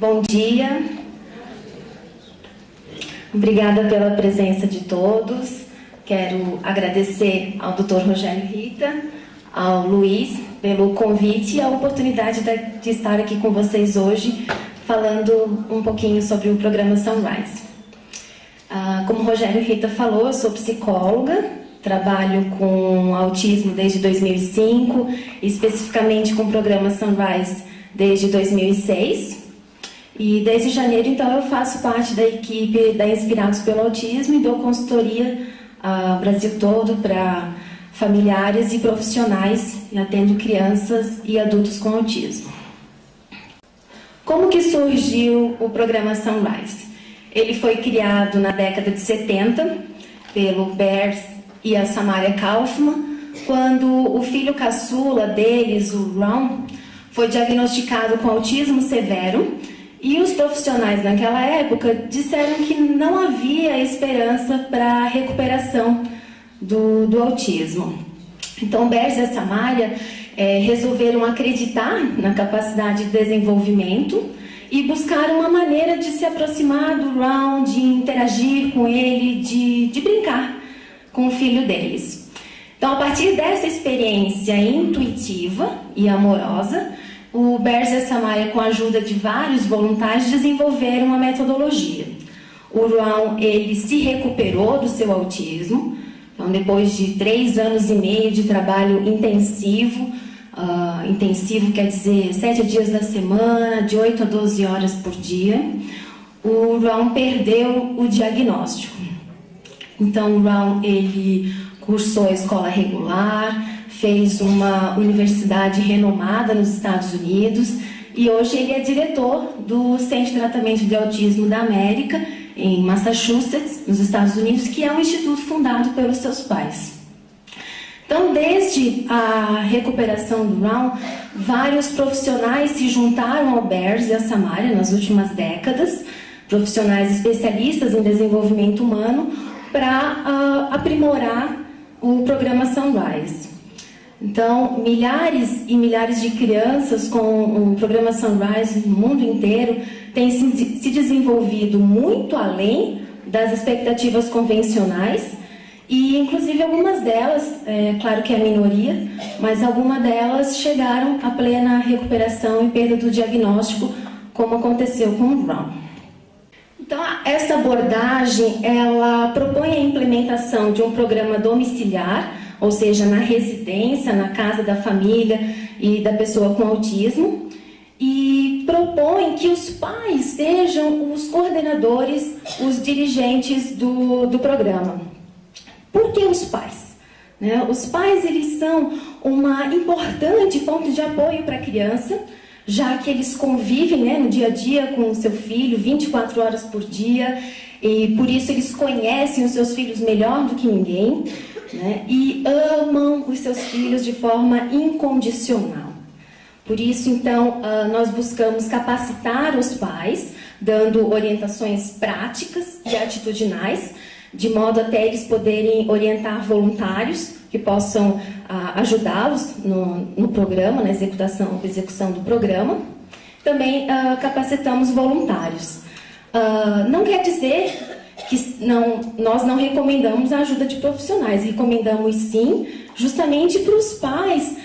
Bom dia. Obrigada pela presença de todos. Quero agradecer ao Dr. Rogério Rita, ao Luiz, pelo convite e a oportunidade de estar aqui com vocês hoje, falando um pouquinho sobre o programa Sunrise. Como o Rogério Rita falou, eu sou psicóloga, trabalho com autismo desde 2005, especificamente com o programa Sunrise desde 2006. E desde janeiro, então, eu faço parte da equipe da Inspirados pelo Autismo e dou consultoria ao Brasil todo para familiares e profissionais, e atendo crianças e adultos com autismo. Como que surgiu o programa Sunrise? Ele foi criado na década de 70 pelo Bears e a Samaria Kaufman, quando o filho caçula deles, o Ron, foi diagnosticado com autismo severo. E os profissionais naquela época disseram que não havia esperança para a recuperação do autismo. Então, Bears e a Samaria resolveram acreditar na capacidade de desenvolvimento e buscaram uma maneira de se aproximar do Ron, de interagir com ele, de brincar com o filho deles. Então, a partir dessa experiência intuitiva e amorosa, o Bears e a Samaria, com a ajuda de vários voluntários, desenvolveram uma metodologia. O Ron, ele se recuperou do seu autismo. Então, depois de 3 anos e meio de trabalho intensivo, intensivo quer dizer 7 dias da semana, de 8 a 12 horas por dia, o Ron perdeu o diagnóstico. Então, o Ron, ele cursou a escola regular, fez uma universidade renomada nos Estados Unidos e hoje ele é diretor do Centro de Tratamento de Autismo da América, em Massachusetts, nos Estados Unidos, que é um instituto fundado pelos seus pais. Então, desde a recuperação do Ron, vários profissionais se juntaram ao Bears e à Samaria nas últimas décadas, profissionais especialistas em desenvolvimento humano, para aprimorar o programa Sunrise. Então, milhares e milhares de crianças com o programa Sunrise no mundo inteiro têm se desenvolvido muito além das expectativas convencionais e, inclusive, algumas delas, claro que é a minoria, mas algumas delas chegaram à plena recuperação e perda do diagnóstico, como aconteceu com o Ron. Então, essa abordagem, ela propõe a implementação de um programa domiciliar, ou seja, na residência, na casa da família e da pessoa com autismo, e propõe que os pais sejam os coordenadores, os dirigentes do programa. Por que os pais? Os pais, eles são uma importante fonte de apoio para a criança, já que eles convivem no dia a dia com o seu filho 24 horas por dia, e por isso eles conhecem os seus filhos melhor do que ninguém, e amam os seus filhos de forma incondicional. Por isso, então, nós buscamos capacitar os pais, dando orientações práticas e atitudinais, de modo até eles poderem orientar voluntários que possam ajudá-los no programa, na execução do programa. Também capacitamos voluntários. Não quer dizer que nós não recomendamos a ajuda de profissionais, recomendamos sim, justamente para os pais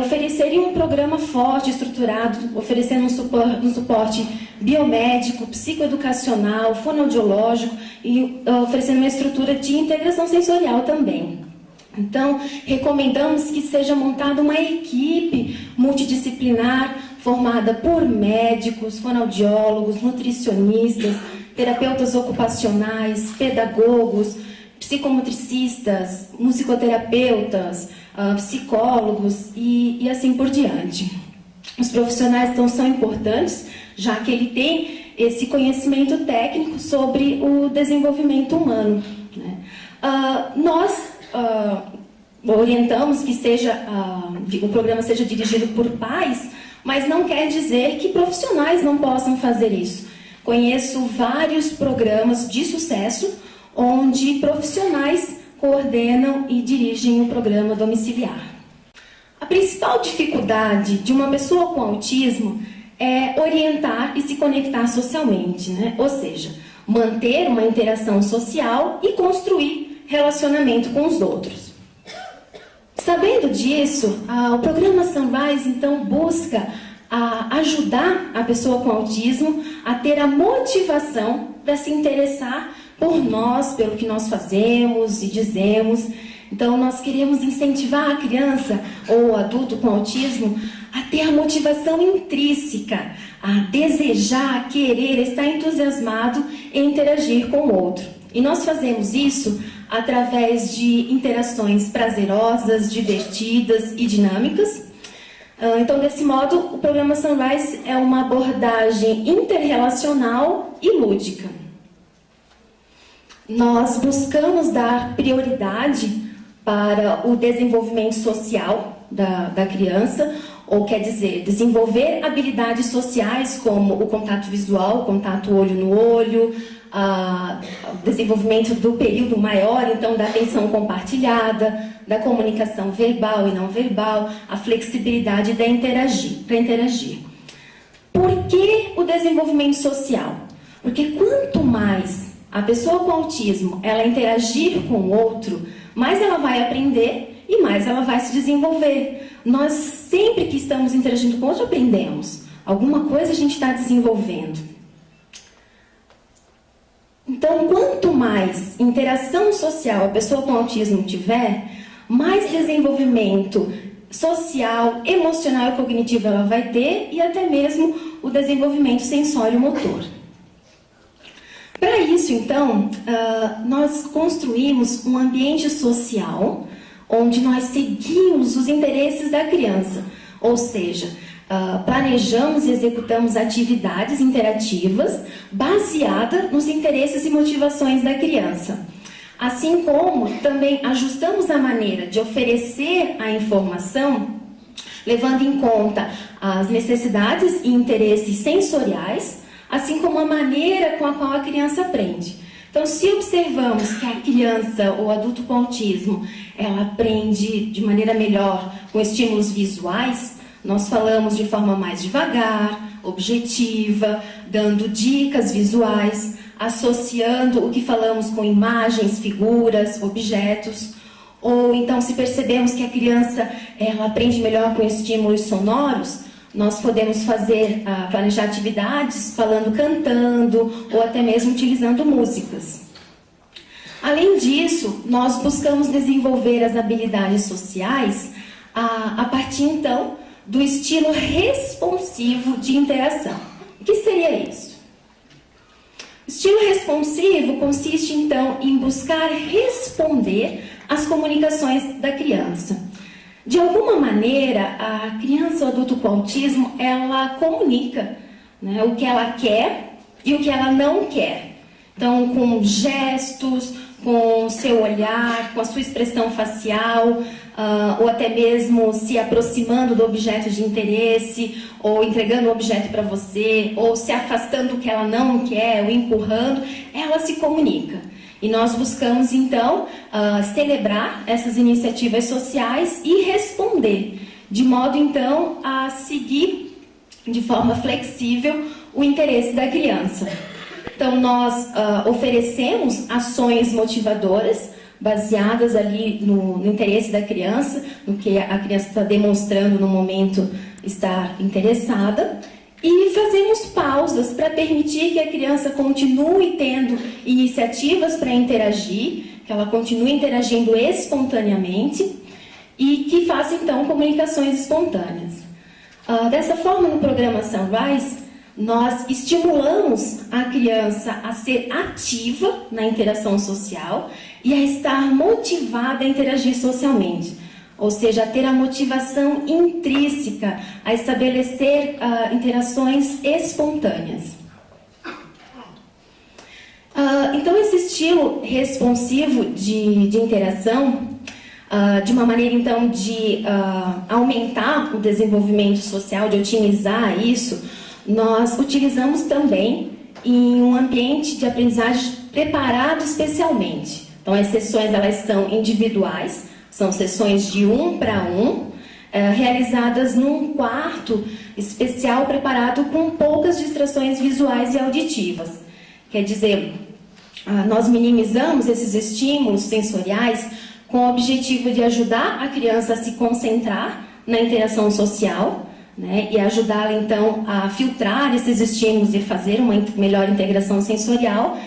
oferecerem um programa forte, estruturado, oferecendo um suporte biomédico, psicoeducacional, fonoaudiológico e oferecendo uma estrutura de integração sensorial também. Então, recomendamos que seja montada uma equipe multidisciplinar formada por médicos, fonoaudiólogos, nutricionistas, terapeutas ocupacionais, pedagogos, psicomotricistas, musicoterapeutas, psicólogos e assim por diante. Os profissionais então são importantes, já que ele tem esse conhecimento técnico sobre o desenvolvimento humano. Nós orientamos que o programa seja dirigido por pais, mas não quer dizer que profissionais não possam fazer isso. Conheço vários programas de sucesso onde profissionais coordenam e dirigem o programa domiciliar. A principal dificuldade de uma pessoa com autismo é orientar e se conectar socialmente, né? Ou seja, manter uma interação social e construir relacionamento com os outros. Sabendo disso, o programa Sunrise, então, busca ajudar a pessoa com autismo a ter a motivação para se interessar por nós, pelo que nós fazemos e dizemos. Então, nós queremos incentivar a criança ou o adulto com autismo a ter a motivação intrínseca, a desejar, a querer, a estar entusiasmado em interagir com o outro. E nós fazemos isso através de interações prazerosas, divertidas e dinâmicas. Então, desse modo, o programa Sunrise é uma abordagem interrelacional e lúdica. Nós buscamos dar prioridade para o desenvolvimento social da criança, ou quer dizer, desenvolver habilidades sociais como o contato visual, o contato olho no olho, o desenvolvimento do período maior, então, da atenção compartilhada, da comunicação verbal e não verbal, a flexibilidade para interagir. Por que o desenvolvimento social? Porque quanto mais a pessoa com autismo ela interagir com o outro, mais ela vai aprender e mais ela vai se desenvolver. Nós, sempre que estamos interagindo com o outro, aprendemos. Alguma coisa a gente está desenvolvendo. Então, quanto mais interação social a pessoa com autismo tiver, mais desenvolvimento social, emocional e cognitivo ela vai ter, e até mesmo o desenvolvimento sensório-motor. Para isso, então, nós construímos um ambiente social onde nós seguimos os interesses da criança, ou seja, planejamos e executamos atividades interativas baseadas nos interesses e motivações da criança. Assim como também ajustamos a maneira de oferecer a informação, levando em conta as necessidades e interesses sensoriais, assim como a maneira com a qual a criança aprende. Então, se observamos que a criança ou adulto com autismo, ela aprende de maneira melhor com estímulos visuais, nós falamos de forma mais devagar, objetiva, dando dicas visuais, associando o que falamos com imagens, figuras, objetos. Ou então, se percebemos que a criança ela aprende melhor com estímulos sonoros, nós podemos planejar atividades falando, cantando ou até mesmo utilizando músicas. Além disso, nós buscamos desenvolver as habilidades sociais a partir, então, do estilo responsivo de interação. O que seria isso? O estilo responsivo consiste, então, em buscar responder às comunicações da criança. De alguma maneira, a criança ou adulto com autismo, ela comunica, né, o que ela quer e o que ela não quer. Então, com gestos, com o seu olhar, com a sua expressão facial, ou até mesmo se aproximando do objeto de interesse, ou entregando o objeto para você, ou se afastando do que ela não quer, ou empurrando, ela se comunica. E nós buscamos, então, celebrar essas iniciativas sociais e responder, de modo, então, a seguir de forma flexível o interesse da criança. Então, nós oferecemos ações motivadoras, baseadas ali no interesse da criança, no que a criança está demonstrando no momento estar interessada, e fazemos pausas para permitir que a criança continue tendo iniciativas para interagir, que ela continue interagindo espontaneamente e que faça, então, comunicações espontâneas. Dessa forma, no programa Sunrise, nós estimulamos a criança a ser ativa na interação social e a estar motivada a interagir socialmente, ou seja, a ter a motivação intrínseca, a estabelecer interações espontâneas. Então, esse estilo responsivo de interação, de uma maneira, então, de aumentar o desenvolvimento social, de otimizar isso, nós utilizamos também em um ambiente de aprendizagem preparado especialmente. Então, as sessões elas são individuais, são sessões de 1 para 1, realizadas num quarto especial preparado com poucas distrações visuais e auditivas. Quer dizer, nós minimizamos esses estímulos sensoriais com o objetivo de ajudar a criança a se concentrar na interação social, né, e ajudá-la então a filtrar esses estímulos e fazer uma melhor integração sensorial,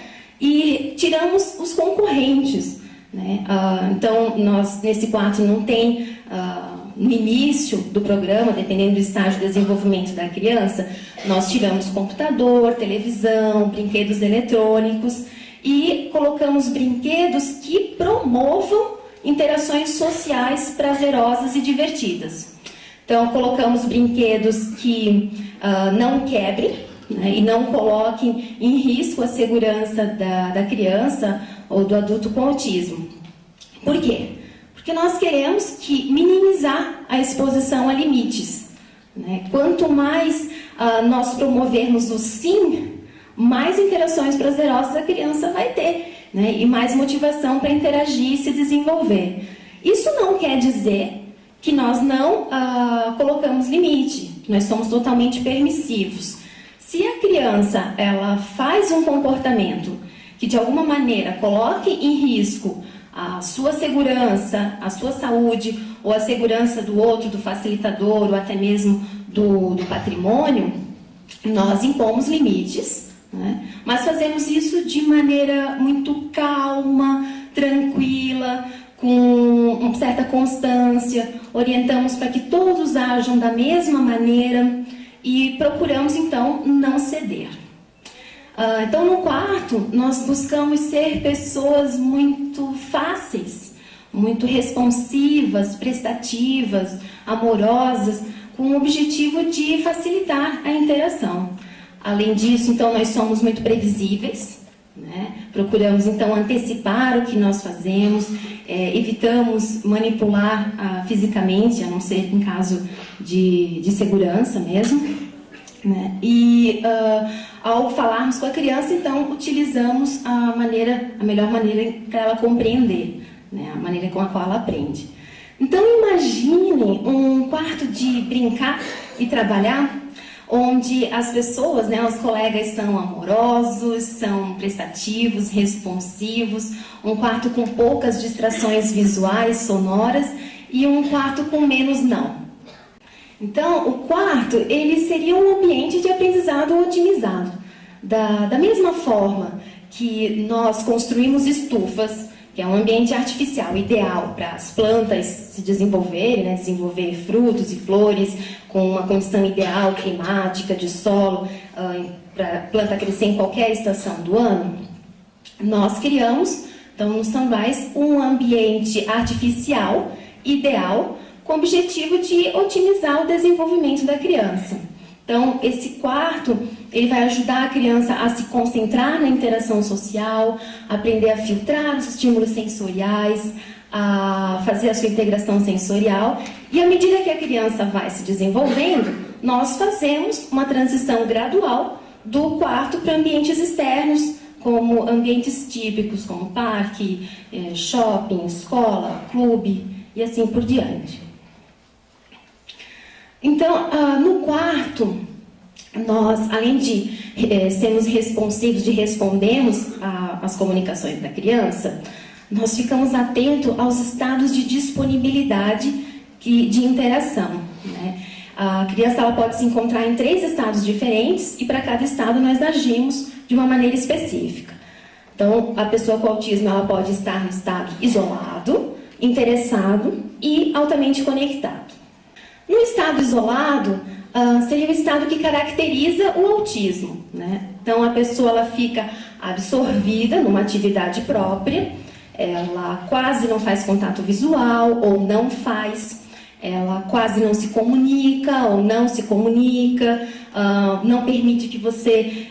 e tiramos os concorrentes, né? Então nós nesse quarto não tem no início do programa, dependendo do estágio de desenvolvimento da criança, nós tiramos computador, televisão, brinquedos eletrônicos e colocamos brinquedos que promovam interações sociais prazerosas e divertidas. Então, colocamos brinquedos que não quebrem, né, e não coloquem em risco a segurança da criança ou do adulto com autismo. Por quê? Porque nós queremos minimizar a exposição a limites, né? Quanto mais nós promovermos o sim, mais interações prazerosas a criança vai ter, né? E mais motivação para interagir e se desenvolver. Isso não quer dizer que nós não colocamos limite, nós somos totalmente permissivos. Se a criança ela faz um comportamento que de alguma maneira coloque em risco a sua segurança, a sua saúde, ou a segurança do outro, do facilitador, ou até mesmo do patrimônio, nós impomos limites, né? Mas fazemos isso de maneira muito calma, tranquila, com uma certa constância, orientamos para que todos ajam da mesma maneira e procuramos então não ceder. Então no quarto nós buscamos ser pessoas muito fáceis, muito responsivas, prestativas, amorosas, com o objetivo de facilitar a interação. Além disso, então, nós somos muito previsíveis, né? Procuramos então antecipar o que nós fazemos, evitamos manipular fisicamente, a não ser em caso de segurança mesmo, né? E ao falarmos com a criança, então utilizamos a melhor maneira para ela compreender, né? A maneira com a qual ela aprende. Então imagine um quarto de brincar e trabalhar, onde as pessoas, né, os colegas são amorosos, são prestativos, responsivos, um quarto com poucas distrações visuais, sonoras, e um quarto com menos não. Então, o quarto, ele seria um ambiente de aprendizado otimizado. Da mesma forma que nós construímos estufas, que é um ambiente artificial ideal para as plantas se desenvolverem, né, desenvolver frutos e flores com uma condição ideal climática de solo, para a planta crescer em qualquer estação do ano, nós criamos, então, no Sunrise, um ambiente artificial ideal com o objetivo de otimizar o desenvolvimento da criança. Então, esse quarto, ele vai ajudar a criança a se concentrar na interação social, aprender a filtrar os estímulos sensoriais, a fazer a sua integração sensorial. E à medida que a criança vai se desenvolvendo, nós fazemos uma transição gradual do quarto para ambientes externos, como ambientes típicos, como parque, shopping, escola, clube e assim por diante. Então, no quarto, nós, além de sermos responsivos, de respondermos às comunicações da criança, nós ficamos atentos aos estados de disponibilidade de interação, né? A criança ela pode se encontrar em 3 estados diferentes e para cada estado nós agimos de uma maneira específica. Então, a pessoa com autismo ela pode estar no estado isolado, interessado e altamente conectado. No estado isolado, seria o estado que caracteriza o autismo, né? Então, a pessoa ela fica absorvida numa atividade própria, ela quase não faz contato visual ou não faz, ela quase não se comunica ou não se comunica, não permite que você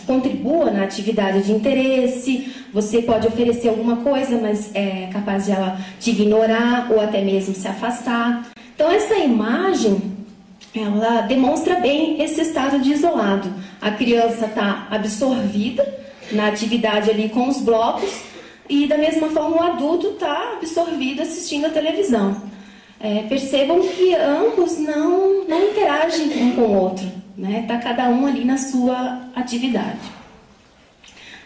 contribua na atividade de interesse, você pode oferecer alguma coisa, mas é capaz de ela te ignorar ou até mesmo se afastar. Então, essa imagem, ela demonstra bem esse estado de isolado. A criança está absorvida na atividade ali com os blocos e, da mesma forma, o adulto está absorvido assistindo a televisão. percebam que ambos não interagem um com o outro, né? Está cada um ali na sua atividade.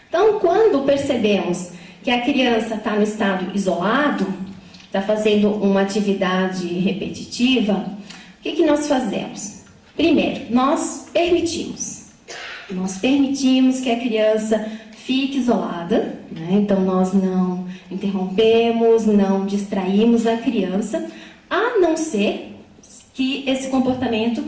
Então, quando percebemos que a criança está no estado isolado, está fazendo uma atividade repetitiva, o que nós fazemos? Primeiro, nós permitimos que a criança fique isolada, né? Então nós não interrompemos, não distraímos a criança, a não ser que esse comportamento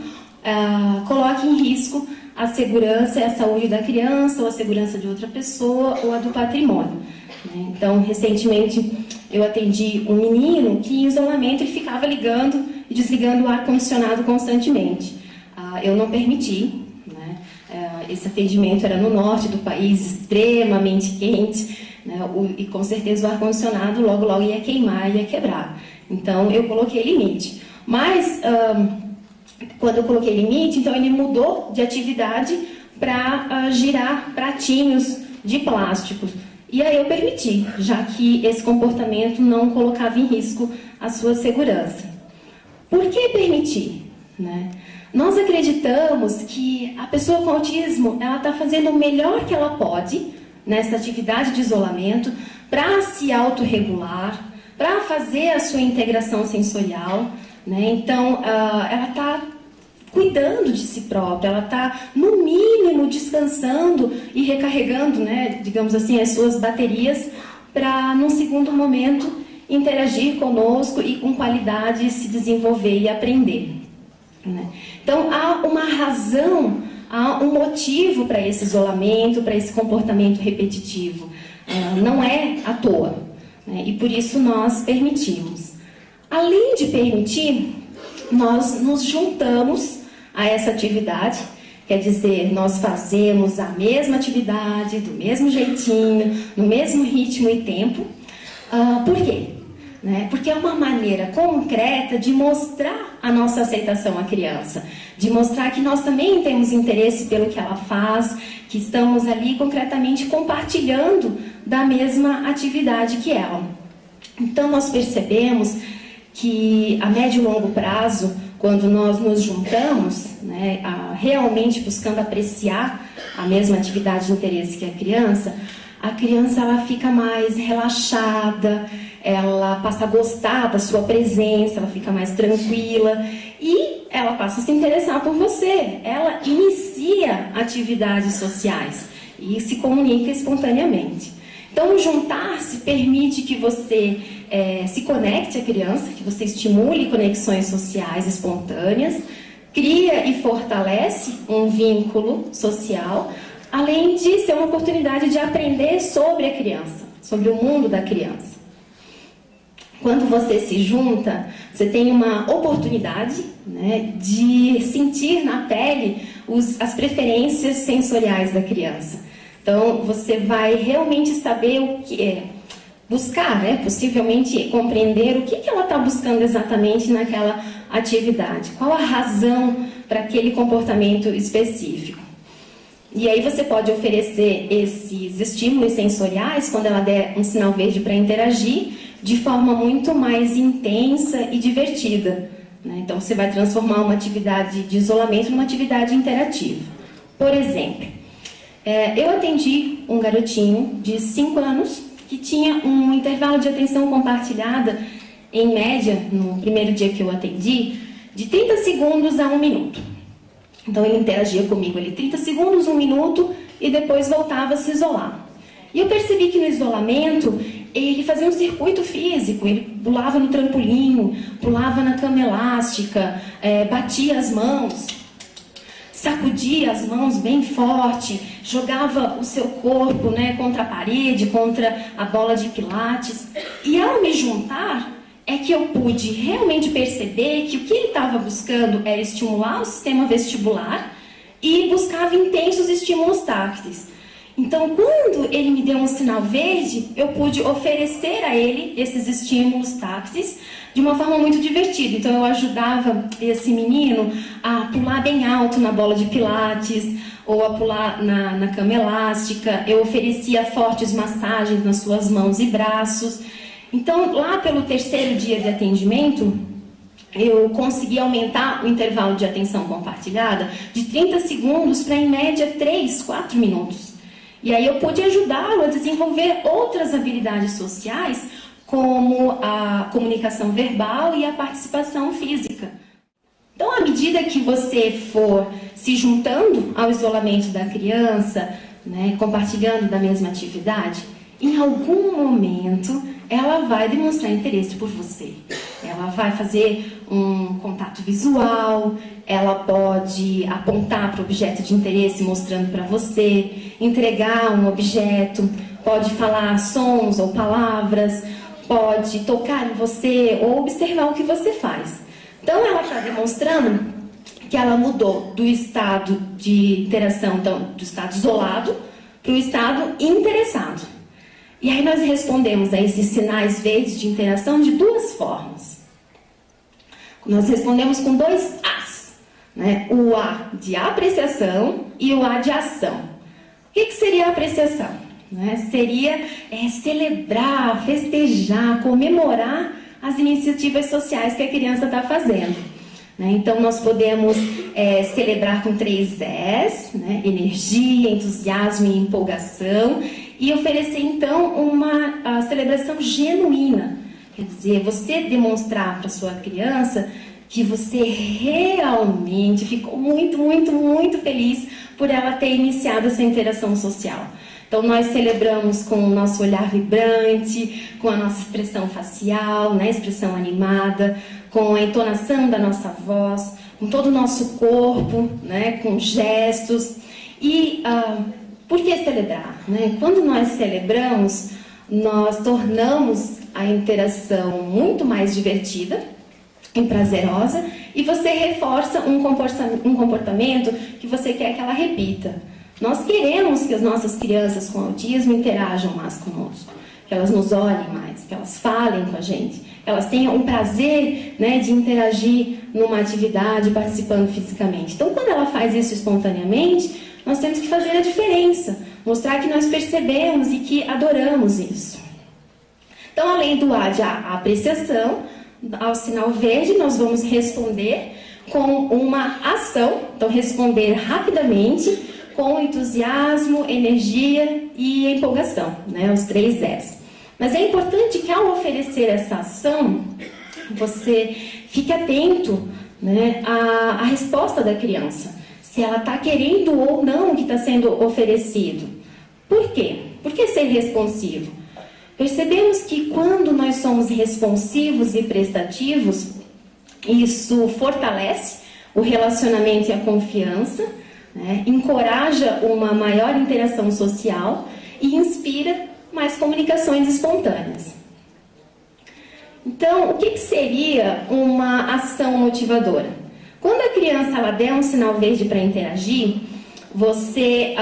coloque em risco a segurança e a saúde da criança, ou a segurança de outra pessoa, ou a do patrimônio, né? Então, recentemente eu atendi um menino que em isolamento ele ficava ligando e desligando o ar-condicionado constantemente. Eu não permiti, né? Esse atendimento era no norte do país, extremamente quente, né? E com certeza o ar-condicionado logo ia queimar, ia quebrar. Então eu coloquei limite. Mas quando eu coloquei limite, então ele mudou de atividade para girar pratinhos de plástico. E aí eu permiti, já que esse comportamento não colocava em risco a sua segurança. Por que permitir, né? Nós acreditamos que a pessoa com autismo, ela está fazendo o melhor que ela pode nessa atividade de isolamento para se autorregular, para fazer a sua integração sensorial, né? Então, ela está cuidando de si própria, ela está, no mínimo, descansando e recarregando, né, digamos assim, as suas baterias para, num segundo momento, interagir conosco e com qualidade se desenvolver e aprender, né? Então, há uma razão, há um motivo para esse isolamento, para esse comportamento repetitivo. Não é à toa, né? E por isso nós permitimos. Além de permitir, nós nos juntamos a essa atividade, quer dizer, nós fazemos a mesma atividade, do mesmo jeitinho, no mesmo ritmo e tempo. Por quê? Né? Porque é uma maneira concreta de mostrar a nossa aceitação à criança, de mostrar que nós também temos interesse pelo que ela faz, que estamos ali concretamente compartilhando da mesma atividade que ela. Então nós percebemos que a médio e longo prazo, quando nós nos juntamos, né, realmente buscando apreciar a mesma atividade de interesse que a criança ela fica mais relaxada, ela passa a gostar da sua presença, ela fica mais tranquila e ela passa a se interessar por você. Ela inicia atividades sociais e se comunica espontaneamente. Então, o juntar-se permite que você se conecte à criança, que você estimule conexões sociais espontâneas, cria e fortalece um vínculo social, além de ser uma oportunidade de aprender sobre a criança, sobre o mundo da criança. Quando você se junta, você tem uma oportunidade, né, de sentir na pele as preferências sensoriais da criança. Então, você vai realmente saber o que é, buscar, né, possivelmente compreender o que ela está buscando exatamente naquela atividade, qual a razão para aquele comportamento específico. E aí você pode oferecer esses estímulos sensoriais quando ela der um sinal verde para interagir, de forma muito mais intensa e divertida, né? Então você vai transformar uma atividade de isolamento numa atividade interativa. Por exemplo, eu atendi um garotinho de 5 anos que tinha um intervalo de atenção compartilhada, em média, no primeiro dia que eu atendi, de 30 segundos a 1 minuto. Então ele interagia comigo ali 30 segundos, 1 minuto e depois voltava a se isolar. E eu percebi que no isolamento ele fazia um circuito físico, ele pulava no trampolim, pulava na cama elástica, batia as mãos, sacudia as mãos bem forte, jogava o seu corpo, né, contra a parede, contra a bola de pilates. E ao me juntar, é que eu pude realmente perceber que o que ele estava buscando era estimular o sistema vestibular e buscava intensos estímulos tácteis. Então, quando ele me deu um sinal verde, eu pude oferecer a ele esses estímulos tácteis de uma forma muito divertida. Então, eu ajudava esse menino a pular bem alto na bola de pilates ou a pular na cama elástica. Eu oferecia fortes massagens nas suas mãos e braços. Então, lá pelo 3º dia de atendimento, eu consegui aumentar o intervalo de atenção compartilhada de 30 segundos para, em média, 3, 4 minutos. E aí eu pude ajudá-lo a desenvolver outras habilidades sociais, como a comunicação verbal e a participação física. Então, à medida que você for se juntando ao isolamento da criança, né, compartilhando da mesma atividade, em algum momento ela vai demonstrar interesse por você. Ela vai fazer um contato visual, ela pode apontar para o objeto de interesse mostrando para você, entregar um objeto, pode falar sons ou palavras, pode tocar em você ou observar o que você faz. Então ela está demonstrando que ela mudou do estado de interação, então, do estado isolado para o estado interessado. E aí nós respondemos a esses sinais verdes de interação de duas formas. Nós respondemos com 2 As, né? O A de apreciação e o A de ação. O que seria a apreciação? Né? Seria celebrar, festejar, comemorar as iniciativas sociais que a criança está fazendo. Né? Então nós podemos celebrar com 3 Es, né? Energia, entusiasmo e empolgação, e oferecer então uma celebração genuína. Quer dizer, você demonstrar para sua criança que você realmente ficou muito, muito, muito feliz por ela ter iniciado essa interação social. Então nós celebramos com o nosso olhar vibrante, com a nossa expressão facial, né, expressão animada, com a entonação da nossa voz, com todo o nosso corpo, né, com gestos. E por que celebrar? Né? Quando nós celebramos, nós tornamos a interação muito mais divertida e prazerosa, e você reforça um comportamento que você quer que ela repita. Nós queremos que as nossas crianças com autismo interajam mais conosco, que elas nos olhem mais, que elas falem com a gente, que elas tenham um prazer, né, de interagir numa atividade, participando fisicamente. Então, quando ela faz isso espontaneamente, nós temos que fazer a diferença, mostrar que nós percebemos e que adoramos isso. Então, além do A de apreciação, ao sinal verde, nós vamos responder com uma ação. Então, responder rapidamente, com entusiasmo, energia e empolgação, né? Os 3 Es. Mas é importante que, ao oferecer essa ação, você fique atento, né, à resposta da criança. Se ela está querendo ou não o que está sendo oferecido. Por quê? Por que ser responsivo? Percebemos que quando nós somos responsivos e prestativos, isso fortalece o relacionamento e a confiança, né? Encoraja uma maior interação social e inspira mais comunicações espontâneas. Então, o que seria uma ação motivadora? Quando a criança ela der um sinal verde para interagir, você,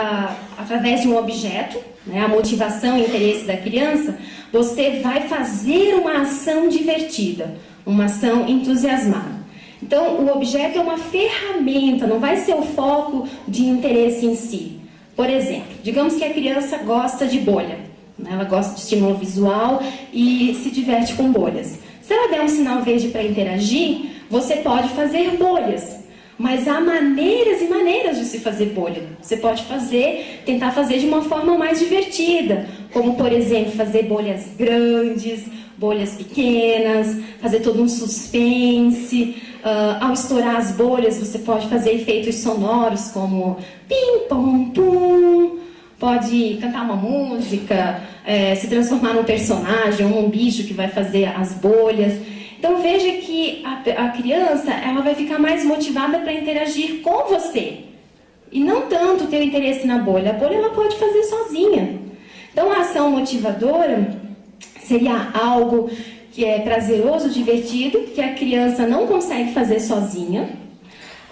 através de um objeto, né, a motivação e interesse da criança, você vai fazer uma ação divertida, uma ação entusiasmada. Então, o objeto é uma ferramenta, não vai ser o foco de interesse em si. Por exemplo, digamos que a criança gosta de bolha, né, ela gosta de estímulo visual e se diverte com bolhas. Se ela der um sinal verde para interagir, você pode fazer bolhas. Mas há maneiras e maneiras de se fazer bolha. Você pode tentar fazer de uma forma mais divertida, como, por exemplo, fazer bolhas grandes, bolhas pequenas, fazer todo um suspense. Ao estourar as bolhas, você pode fazer efeitos sonoros, como pim, pom, pum. Pode cantar uma música, se transformar num personagem ou num bicho que vai fazer as bolhas. Então veja que a criança ela vai ficar mais motivada para interagir com você e não tanto ter o interesse na bolha. A bolha ela pode fazer sozinha. Então a ação motivadora seria algo que é prazeroso, divertido, que a criança não consegue fazer sozinha,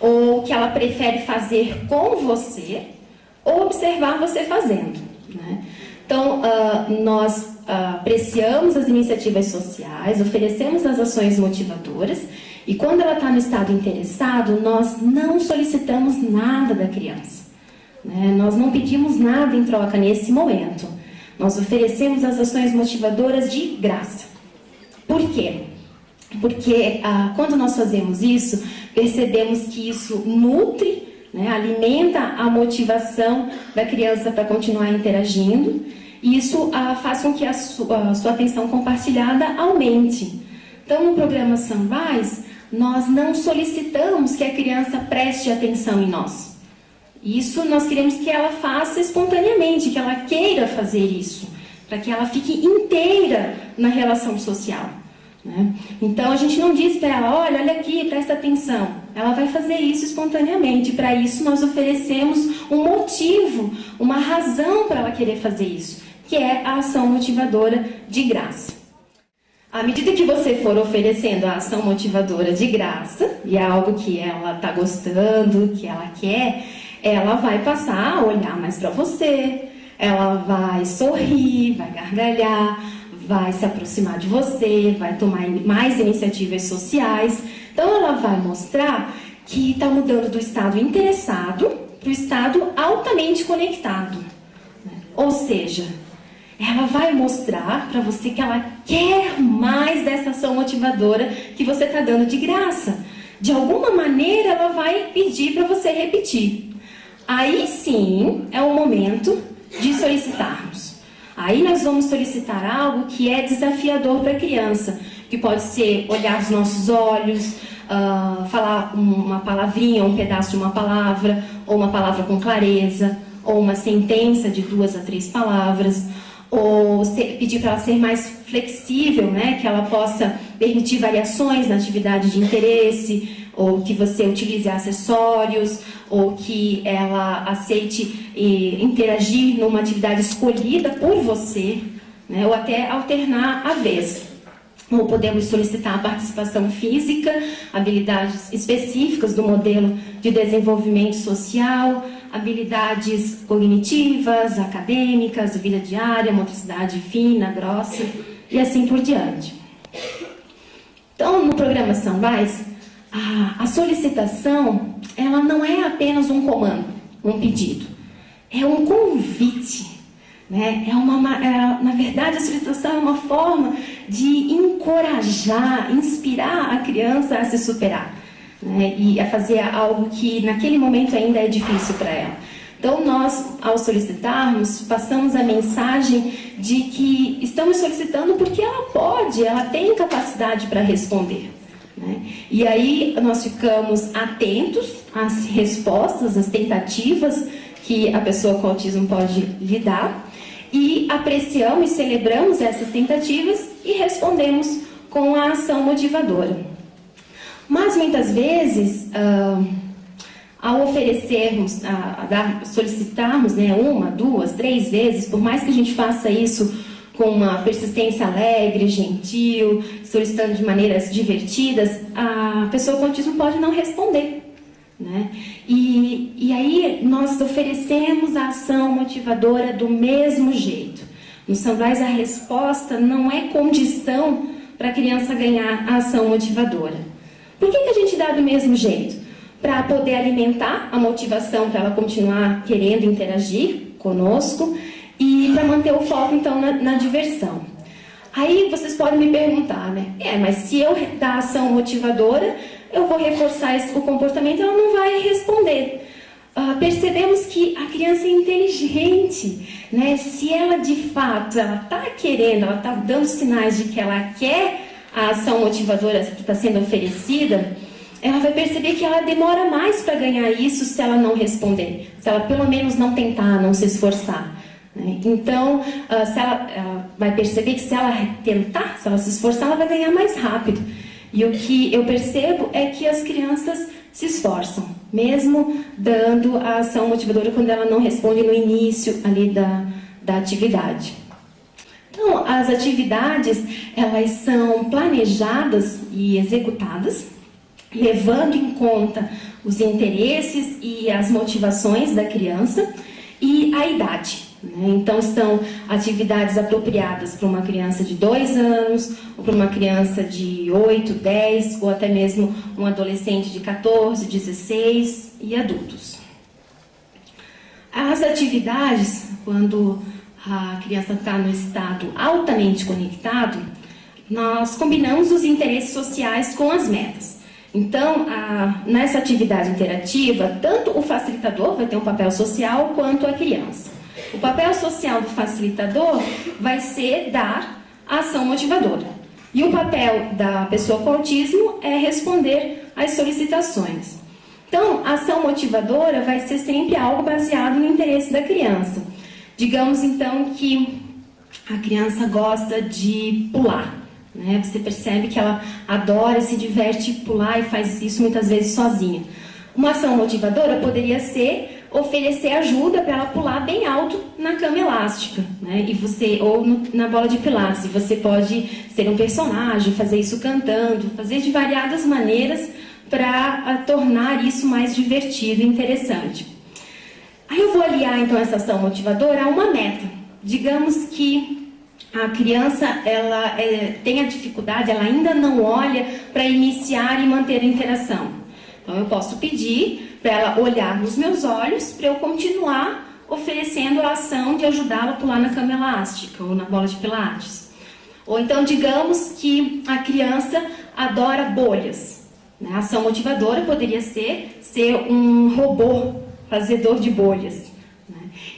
ou que ela prefere fazer com você, ou observar você fazendo, né? Então, nós apreciamos as iniciativas sociais, oferecemos as ações motivadoras, e quando ela está no estado interessado, nós não solicitamos nada da criança, né? Nós não pedimos nada em troca nesse momento. Nós oferecemos as ações motivadoras de graça. Por quê? porque quando nós fazemos isso, percebemos que isso nutre, né, alimenta a motivação da criança para continuar interagindo, e isso faz com que a sua atenção compartilhada aumente. Então, no programa Sunrise, nós não solicitamos que a criança preste atenção em nós. Isso nós queremos que ela faça espontaneamente, que ela queira fazer isso, para que ela fique inteira na relação social, né? Então, a gente não diz para ela, olha aqui, presta atenção. Ela vai fazer isso espontaneamente. Para isso, nós oferecemos um motivo, uma razão para ela querer fazer isso, que é a ação motivadora de graça. À medida que você for oferecendo a ação motivadora de graça, e é algo que ela está gostando, que ela quer, ela vai passar a olhar mais para você, ela vai sorrir, vai gargalhar, vai se aproximar de você, vai tomar mais iniciativas sociais. Então, ela vai mostrar que está mudando do estado interessado para o estado altamente conectado. Ou seja, ela vai mostrar para você que ela quer mais dessa ação motivadora que você está dando de graça. De alguma maneira, ela vai pedir para você repetir. Aí sim, é o momento de solicitarmos. Aí nós vamos solicitar algo que é desafiador para a criança, que pode ser olhar os nossos olhos, falar uma palavrinha, um pedaço de uma palavra, ou uma palavra com clareza, ou uma sentença de 2 a 3 palavras, ou pedir para ela ser mais flexível, né? Que ela possa permitir variações na atividade de interesse, ou que você utilize acessórios, ou que ela aceite interagir numa atividade escolhida por você, né? Ou até alternar a vez. Ou podemos solicitar a participação física, habilidades específicas do modelo de desenvolvimento social, habilidades cognitivas, acadêmicas, vida diária, motricidade fina, grossa e assim por diante. Então, no programa Sunrise, a solicitação, ela não é apenas um comando, um pedido, é um convite. Né? Na verdade, a solicitação é uma forma de encorajar, inspirar a criança a se superar, né? E a fazer algo que naquele momento ainda é difícil para ela. Então, nós, ao solicitarmos, passamos a mensagem de que estamos solicitando porque ela pode, ela tem capacidade para responder, né? E aí nós ficamos atentos às respostas, às tentativas que a pessoa com autismo pode lhe dar, e apreciamos e celebramos essas tentativas e respondemos com a ação motivadora. Mas muitas vezes, ao oferecermos, solicitarmos, né, 1, 2, 3 vezes, por mais que a gente faça isso com uma persistência alegre, gentil, solicitando de maneiras divertidas, a pessoa com autismo pode não responder, né? E aí nós oferecemos a ação motivadora do mesmo jeito. No Sunrise, a resposta não é condição para a criança ganhar a ação motivadora. Por que a gente dá do mesmo jeito? Para poder alimentar a motivação para ela continuar querendo interagir conosco e para manter o foco, então, na diversão. Aí vocês podem me perguntar, né? Mas se eu dar a ação motivadora, eu vou reforçar o comportamento, ela não vai responder. Percebemos que a criança é inteligente, né? Se ela de fato está querendo, ela está dando sinais de que ela quer a ação motivadora que está sendo oferecida, ela vai perceber que ela demora mais para ganhar isso se ela não responder, se ela pelo menos não tentar, não se esforçar, né? Então, ela vai perceber que se ela tentar, se ela se esforçar, ela vai ganhar mais rápido. E o que eu percebo é que as crianças se esforçam, mesmo dando a ação motivadora quando ela não responde no início ali da atividade. Então, as atividades, elas são planejadas e executadas, levando em conta os interesses e as motivações da criança e a idade, né? Então, são atividades apropriadas para uma criança de 2 anos, ou para uma criança de 8, 10, ou até mesmo um adolescente de 14, 16 e adultos. As atividades, quando a criança está no estado altamente conectado, nós combinamos os interesses sociais com as metas. Então, nessa atividade interativa, tanto o facilitador vai ter um papel social quanto a criança. O papel social do facilitador vai ser dar a ação motivadora. E o papel da pessoa com autismo é responder às solicitações. Então, a ação motivadora vai ser sempre algo baseado no interesse da criança. Digamos, então, que a criança gosta de pular, né? Você percebe que ela adora, se diverte pular e faz isso muitas vezes sozinha. Uma ação motivadora poderia ser oferecer ajuda para ela pular bem alto na cama elástica, né? Ou na bola de pilates. E você pode ser um personagem, fazer isso cantando, fazer de variadas maneiras para tornar isso mais divertido e interessante. Aí eu vou aliar então essa ação motivadora a uma meta. Digamos que a criança tem a dificuldade, ela ainda não olha para iniciar e manter a interação. Então eu posso pedir para ela olhar nos meus olhos para eu continuar oferecendo a ação de ajudá-la a pular na cama elástica ou na bola de pilates. Ou então digamos que a criança adora bolhas. A ação motivadora poderia ser um robô fazedor de bolhas.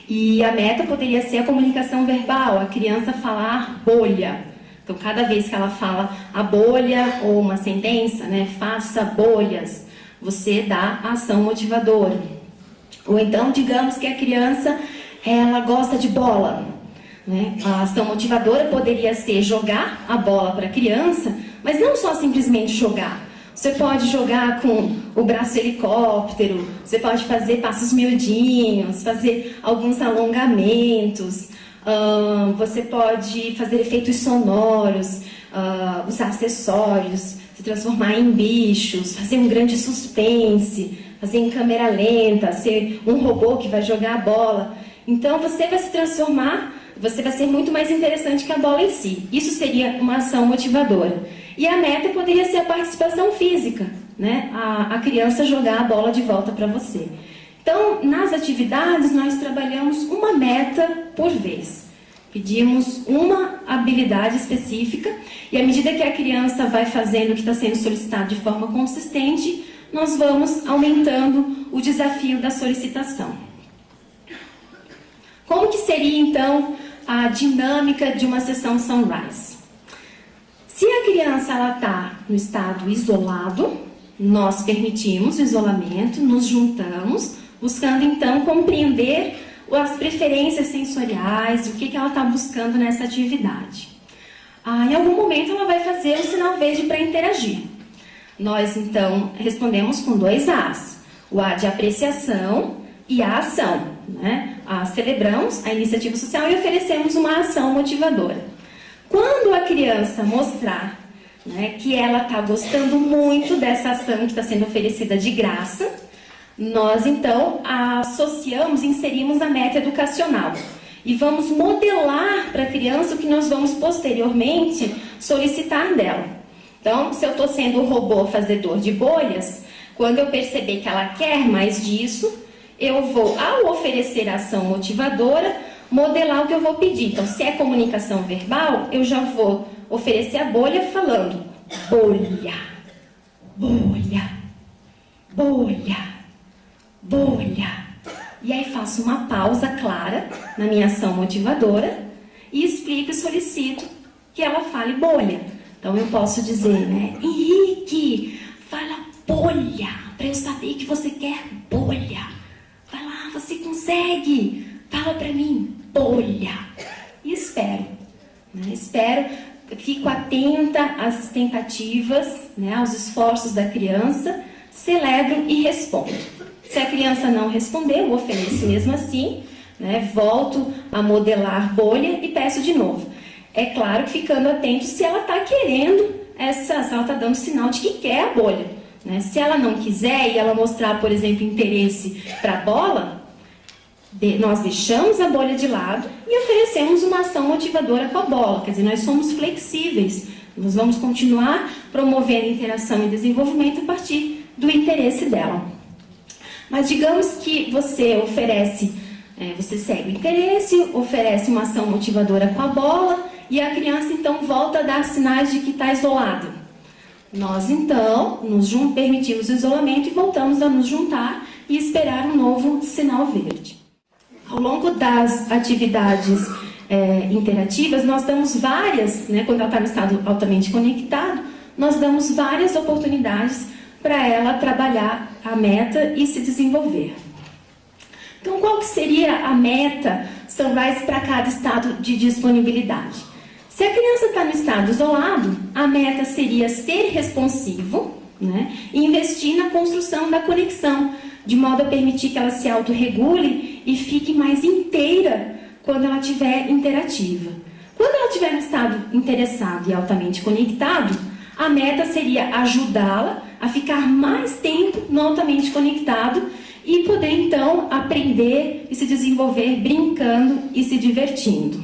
E a meta poderia ser a comunicação verbal, a criança falar bolha. Então, cada vez que ela fala a bolha ou uma sentença, né, faça bolhas, você dá a ação motivadora. Ou então, digamos que a criança ela gosta de bola, né? A ação motivadora poderia ser jogar a bola para a criança, mas não só simplesmente jogar. Você pode jogar com o braço helicóptero, você pode fazer passos miudinhos, fazer alguns alongamentos, você pode fazer efeitos sonoros, usar acessórios, se transformar em bichos, fazer um grande suspense, fazer em câmera lenta, ser um robô que vai jogar a bola. Então você vai se transformar, você vai ser muito mais interessante que a bola em si. Isso seria uma ação motivadora. E a meta poderia ser a participação física, né? A criança jogar a bola de volta para você. Então, nas atividades, nós trabalhamos uma meta por vez. Pedimos uma habilidade específica e à medida que a criança vai fazendo o que está sendo solicitado de forma consistente, nós vamos aumentando o desafio da solicitação. Como que seria, então, a dinâmica de uma sessão Sunrise? Se a criança está no estado isolado, nós permitimos o isolamento, nos juntamos, buscando então compreender as preferências sensoriais, o que ela está buscando nessa atividade. Em algum momento ela vai fazer o sinal verde para interagir. Nós então respondemos com 2 As, o A de apreciação e a ação, né? Celebramos a iniciativa social e oferecemos uma ação motivadora. Quando a criança mostrar, né, que ela está gostando muito dessa ação que está sendo oferecida de graça, nós então associamos, inserimos a meta educacional e vamos modelar para a criança o que nós vamos posteriormente solicitar dela. Então, se eu estou sendo o robô fazedor de bolhas, quando eu perceber que ela quer mais disso, eu vou, ao oferecer a ação motivadora, modelar o que eu vou pedir. Então, se é comunicação verbal, eu já vou oferecer a bolha falando bolha, bolha, bolha, bolha. E aí faço uma pausa clara na minha ação motivadora e explico e solicito que ela fale bolha. Então, eu posso dizer, né, Henrique, fala bolha, para eu saber que você quer bolha. Vai lá, você consegue. Fala para mim, bolha. E espero. Né? Espero, fico atenta às tentativas, né, aos esforços da criança, celebro e respondo. Se a criança não responder, eu ofereço mesmo assim, né, volto a modelar bolha e peço de novo. É claro que ficando atento se ela está querendo, se ela está dando sinal de que quer a bolha. Né? Se ela não quiser e ela mostrar, por exemplo, interesse para a bola, nós deixamos a bolha de lado e oferecemos uma ação motivadora com a bola. Quer dizer, nós somos flexíveis. Nós vamos continuar promovendo interação e desenvolvimento a partir do interesse dela. Mas digamos que você oferece, você segue o interesse, oferece uma ação motivadora com a bola e a criança então volta a dar sinais de que está isolado. Nós então permitimos o isolamento e voltamos a nos juntar e esperar um novo sinal verde. Ao longo das atividades interativas, nós damos várias, quando ela está no estado altamente conectado, nós damos várias oportunidades para ela trabalhar a meta e se desenvolver. Então, qual que seria a meta Sunrise para cada estado de disponibilidade? Se a criança está no estado isolado, a meta seria ser responsivo, e investir na construção da conexão, de modo a permitir que ela se autorregule e fique mais inteira quando ela estiver interativa. Quando ela estiver no estado interessado e altamente conectado, a meta seria ajudá-la a ficar mais tempo no altamente conectado e poder então aprender e se desenvolver brincando e se divertindo.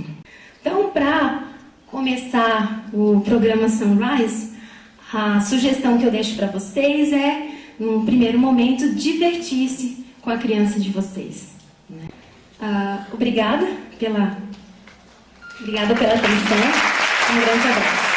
Então, para começar o programa Sunrise, a sugestão que eu deixo para vocês é, num primeiro momento, divertir-se com a criança de vocês. Obrigada pela atenção. Um grande abraço.